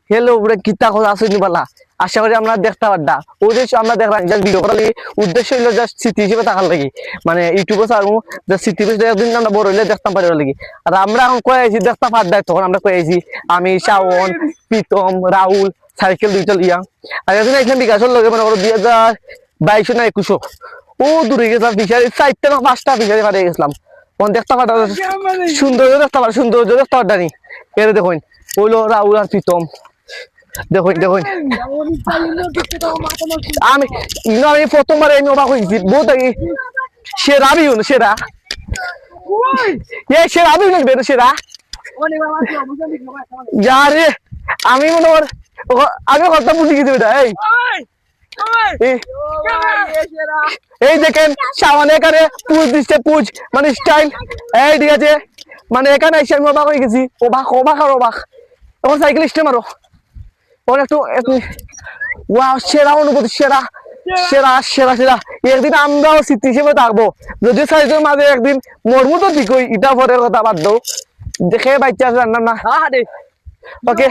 hello ওরে কিতা কথা আসেনি বলা আশা করি আমরা দেখতে পারডা উদ্দেশ্য আমরা দেখলাম জাস্ট ভিডিও করার লাগি উদ্দেশ্য হইলো জাস্ট স্মৃতি হিসেবে থাকার লাগি মানে ইউটিউবে ছাড়বো যে স্মৃতি হিসেবে একদিন আমরা বড় হইলে দেখতাম পারি লাগি আর আমরা এখন কয়ে আইছি দেখতে পারডা তখন আমরা কয়ে আইছি আমি শাওন প্রীতম রাহুল সাইকেল দুইটা লিয়া আর একদিন এখানে বিকাশের লগে মনে করো 2022 না 21 ও দূরে গেছিলাম ফিশারি 4টা না 5টা ফিশারি পাড়ে গেছিলাম তখন দেখতে পারডা সৌন্দর্য দেখতে পারডা সৌন্দর্য দেখতে পারডা নি এর দেখুন হইলো রাহুল আর প্রীতম দেখুন দেখুন আমি আমি প্রথমবার আমি অবাক হয়েছি বহুত আগে সেরা আমি সেরা এ সেরা আমি বেরো সেরা যারে আমি মনে কর আমি কথা বুঝি গেছি ওটা এই দেখেন সামান্য এখানে পুজ দিচ্ছে পুজ মানে স্টাইল এই ঠিক আছে মানে এখানে এসে আমি অবাক হয়ে গেছি অবাক অবাক আর অবাক এখন সাইকেল স্টে মারো ওর একটু ওয়াও সেরা অনুভূতি সেরা সেরা সেরা সেরা একদিন আমরাও স্মৃতি হিসেবে থাকবো যদি সাইজের মাঝে একদিন মরমু তো ঠিক এটা পরের কথা বাদ দাও দেখে বাচ্চা আছে রান্না না ওকে